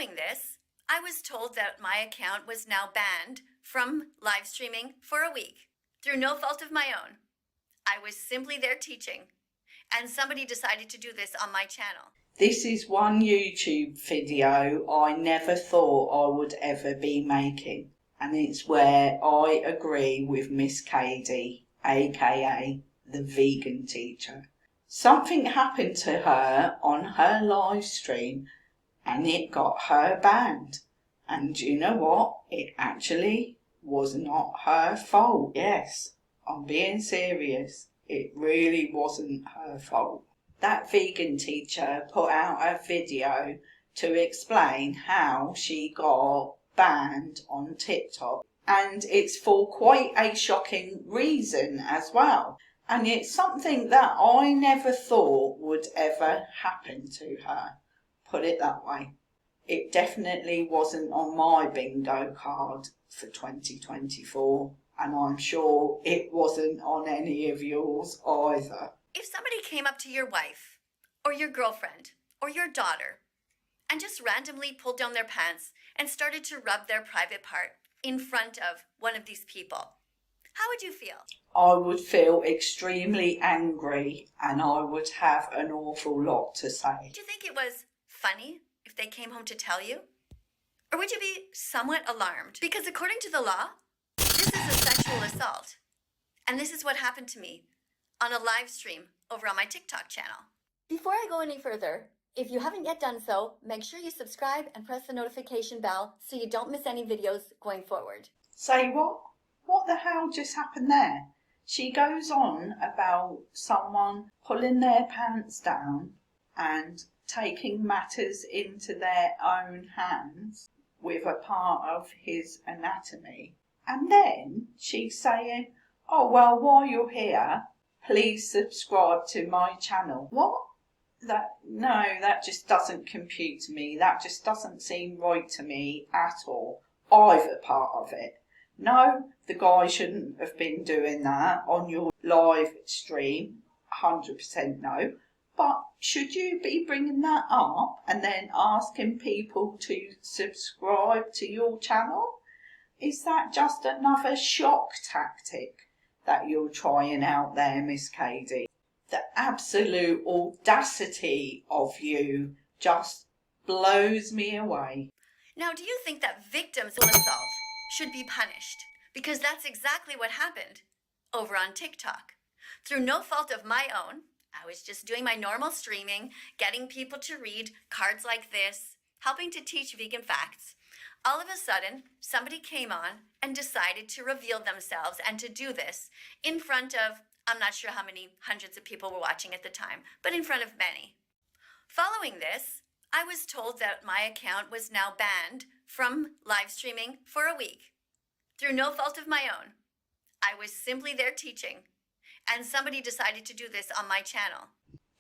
Following this, I was told that my account was now banned from live streaming for a week through no fault of my own. I was simply there teaching, and somebody decided to do this on my channel. This is one YouTube video I never thought I would ever be making, and it's where I agree with Miss Kadie, aka the vegan teacher. Something happened to her on her live stream and it got her banned. And you know what? It actually was not her fault. Yes, I'm being serious. It really wasn't her fault. That vegan teacher put out a video to explain how she got banned on TikTok. And it's for quite a shocking reason as well. And it's something that I never thought would ever happen to her. Put it that way. It definitely wasn't on my bingo card for 2024. And I'm sure it wasn't on any of yours either. If somebody came up to your wife, or your girlfriend, or your daughter, and just randomly pulled down their pants and started to rub their private part in front of one of these people, how would you feel? I would feel extremely angry and I would have an awful lot to say. Do you think it was funny if they came home to tell you? Or would you be somewhat alarmed? Because according to the law, this is a sexual assault. And this is what happened to me on a live stream over on my TikTok channel. Before I go any further, if you haven't yet done so, make sure you subscribe and press the notification bell so you don't miss any videos going forward. Say what? What the hell just happened there? She goes on about someone pulling their pants down and taking matters into their own hands with a part of his anatomy. And then she's saying, oh, well, while you're here, please subscribe to my channel. What? That just doesn't compute to me. That just doesn't seem right to me at all. Either part of it. No, the guy shouldn't have been doing that on your live stream. 100% no. But should you be bringing that up and then asking people to subscribe to your channel? Is that just another shock tactic that you're trying out there, Miss Kadie? The absolute audacity of you just blows me away. Now, do you think that victims of assault should be punished? Because that's exactly what happened over on TikTok. Through no fault of my own, I was just doing my normal streaming, getting people to read cards like this, helping to teach vegan facts. All of a sudden, somebody came on and decided to reveal themselves and to do this in front of, I'm not sure how many hundreds of people were watching at the time, but in front of many. Following this, I was told that my account was now banned from live streaming for a week through no fault of my own. I was simply there teaching, and somebody decided to do this on my channel.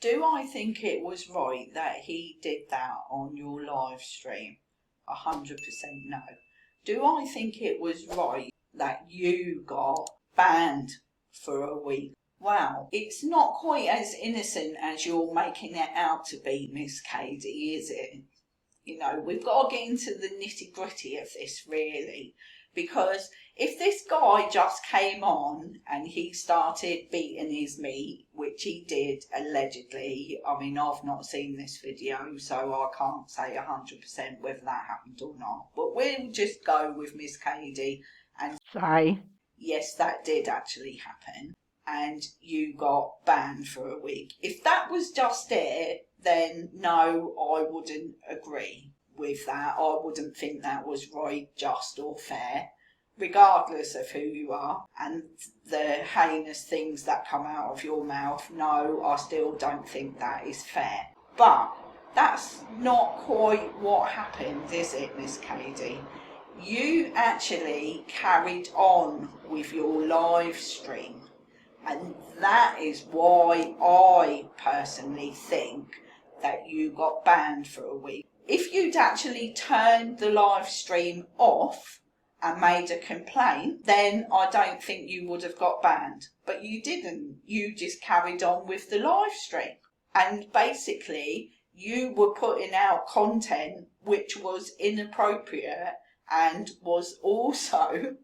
Do I think it was right that he did that on your live stream? 100% no. Do I think it was right that you got banned for a week? Wow, it's not quite as innocent as you're making it out to be, Miss Kadie, is it? You know, we've got to get into the nitty-gritty of this, really. Because if this guy just came on and he started beating his meat, which he did allegedly, I mean, I've not seen this video, so I can't say 100% whether that happened or not. But we'll just go with Miss Kadie and say, yes, that did actually happen. And you got banned for a week. If that was just it, then no, I wouldn't agree with that. I wouldn't think that was right, just or fair, regardless of who you are and the heinous things that come out of your mouth. No, I still don't think that is fair. But that's not quite what happened, is it, Miss Kadie? You actually carried on with your live stream. And that is why I personally think that you got banned for a week. If you'd actually turned the live stream off and made a complaint, then I don't think you would have got banned. But you didn't. You just carried on with the live stream. And basically, you were putting out content which was inappropriate and was also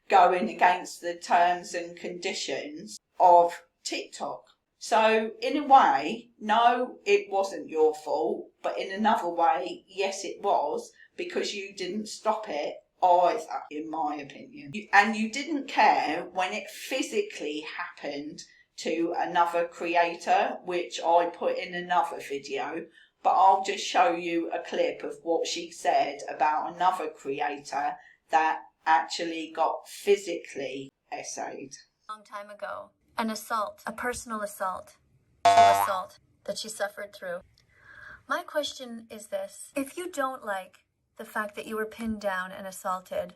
going against the terms and conditions of TikTok. So in a way, no, it wasn't your fault, but in another way, yes, it was, because you didn't stop it either, in my opinion. And you didn't care when it physically happened to another creator, which I put in another video, but I'll just show you a clip of what she said about another creator that actually got physically essayed. Long time ago, an assault, a personal assault, assault that she suffered through. My question is this: if you don't like the fact that you were pinned down and assaulted,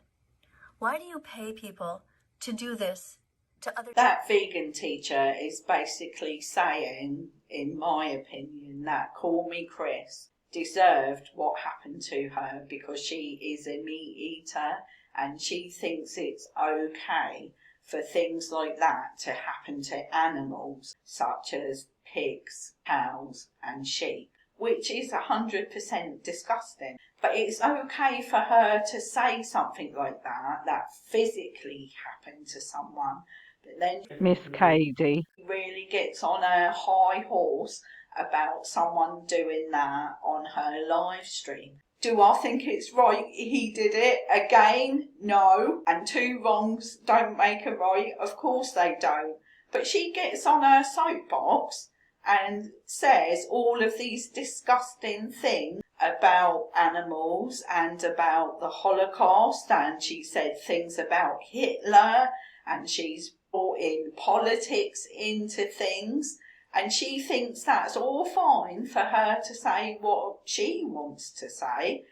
why do you pay people to do this to other? That vegan teacher is basically saying, in my opinion, that Call Me Chris deserved what happened to her because she is a meat eater and she thinks it's okay for things like that to happen to animals such as pigs, cows and sheep, which is 100% disgusting. But it's okay for her to say something like that physically happened to someone. But then Miss Kadie really gets on a high horse about someone doing that on her live stream. Do I think it's right he did it? Again, no. And two wrongs don't make a right. Of course they don't. But she gets on her soapbox and says all of these disgusting things about animals and about the Holocaust, and she said things about Hitler, and she's brought in politics into things, and she thinks that's all fine for her to say what she wants to say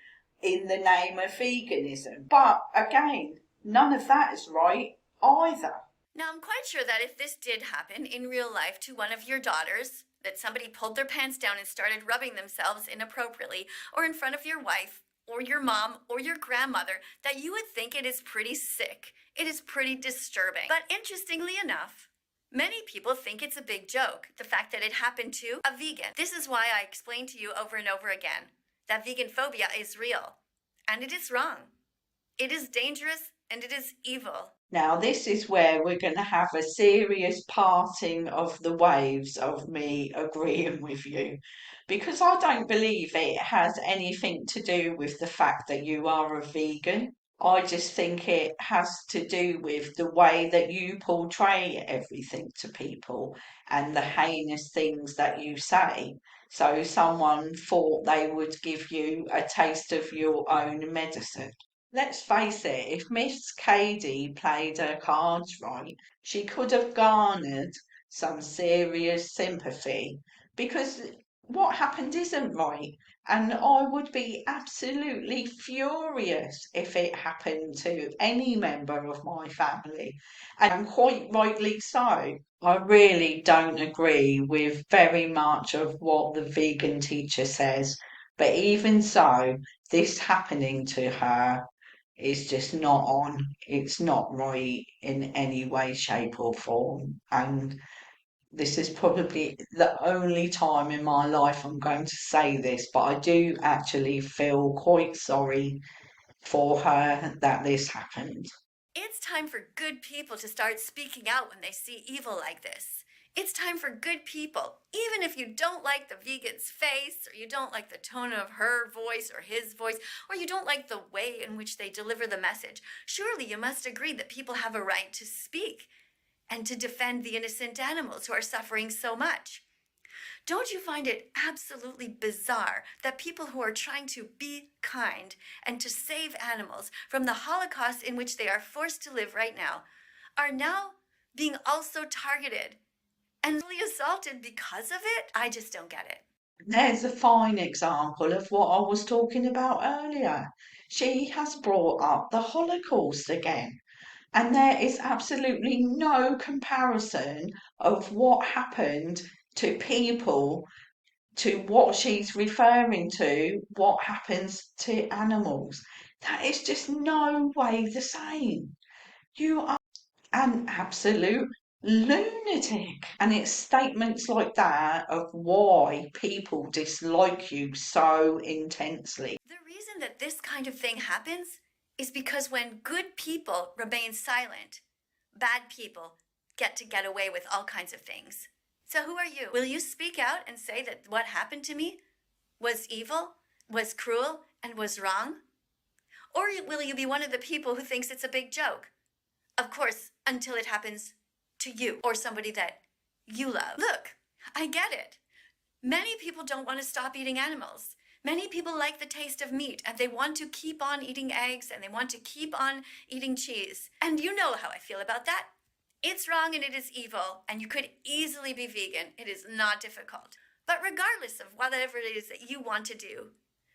in the name of veganism. But again, none of that is right either. Now, I'm quite sure that if this did happen in real life to one of your daughters, that somebody pulled their pants down and started rubbing themselves inappropriately, or in front of your wife, or your mom, or your grandmother, that you would think it is pretty sick. It is pretty disturbing. But interestingly enough, many people think it's a big joke, the fact that it happened to a vegan. This is why I explain to you over and over again that veganphobia is real, and it is wrong. It is dangerous, and it is evil. Now, this is where we're going to have a serious parting of the waves of me agreeing with you, because I don't believe it has anything to do with the fact that you are a vegan. I just think it has to do with the way that you portray everything to people and the heinous things that you say. So someone thought they would give you a taste of your own medicine. Let's face it, if Miss Kadie played her cards right, she could have garnered some serious sympathy, because what happened isn't right. And I would be absolutely furious if it happened to any member of my family, and quite rightly so. I really don't agree with very much of what the vegan teacher says, but even so, this happening to her is just not on. It's not right in any way, shape, or form. And this is probably the only time in my life I'm going to say this, but I do actually feel quite sorry for her that this happened. It's time for good people to start speaking out when they see evil like this. It's time for good people, even if you don't like the vegan's face, or you don't like the tone of her voice or his voice, or you don't like the way in which they deliver the message. Surely you must agree that people have a right to speak and to defend the innocent animals who are suffering so much. Don't you find it absolutely bizarre that people who are trying to be kind and to save animals from the Holocaust in which they are forced to live right now are now being also targeted and really assaulted because of it? I just don't get it. There's a fine example of what I was talking about earlier. She has brought up the Holocaust again. And there is absolutely no comparison of what happened to people to what she's referring to, what happens to animals. That is just no way the same. You are an absolute lunatic. And it's statements like that of why people dislike you so intensely. The reason that this kind of thing happens is because when good people remain silent, bad people get to get away with all kinds of things. So who are you? Will you speak out and say that what happened to me was evil, was cruel, and was wrong? Or will you be one of the people who thinks it's a big joke? Of course, until it happens to you or somebody that you love. Look, I get it. Many people don't want to stop eating animals. Many people like the taste of meat and they want to keep on eating eggs and they want to keep on eating cheese. And you know how I feel about that. It's wrong and it is evil, and you could easily be vegan. It is not difficult. But regardless of whatever it is that you want to do,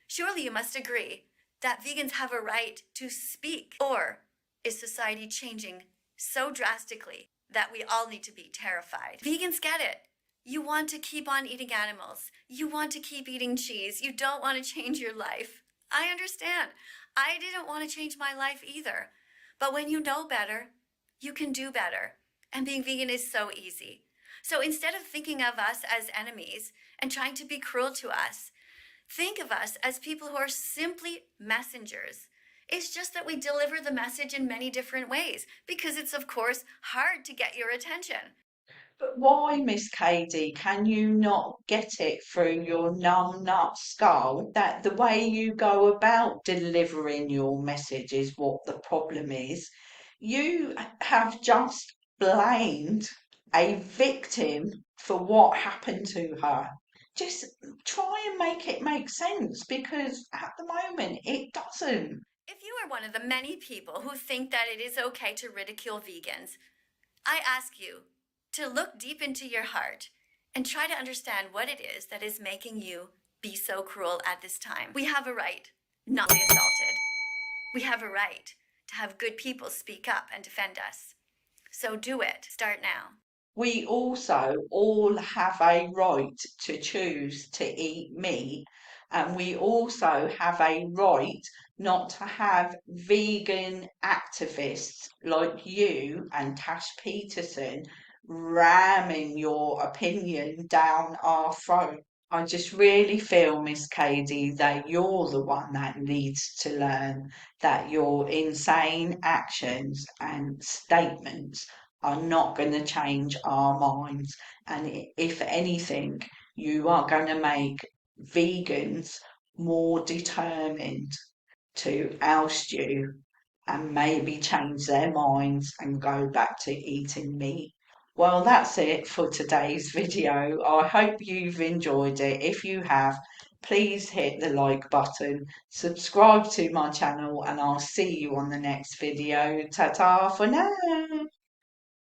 surely you must agree that vegans have a right to speak. Or is society changing so drastically that we all need to be terrified? Vegans get it. You want to keep on eating animals. You want to keep eating cheese. You don't want to change your life. I understand. I didn't want to change my life either. But when you know better, you can do better. And being vegan is so easy. So instead of thinking of us as enemies and trying to be cruel to us, think of us as people who are simply messengers. It's just that we deliver the message in many different ways because it's, of course, hard to get your attention. But why, Miss Kadie, can you not get it through your numb nut skull that the way you go about delivering your message is what the problem is? You have just blamed a victim for what happened to her. Just try and make it make sense, because at the moment it doesn't. If you are one of the many people who think that it is okay to ridicule vegans, I ask you to look deep into your heart and try to understand what it is that is making you be so cruel at this time. We have a right not to be assaulted. We have a right to have good people speak up and defend us. So do it. Start now. We also all have a right to choose to eat meat, and we also have a right not to have vegan activists like you and Tash Peterson ramming your opinion down our throat. I just really feel, Miss Kadie, that you're the one that needs to learn that your insane actions and statements are not going to change our minds. And if anything, you are going to make vegans more determined to oust you and maybe change their minds and go back to eating meat. Well, that's it for today's video. I hope you've enjoyed it. If you have, please hit the like button, subscribe to my channel, and I'll see you on the next video. Ta-ta for now.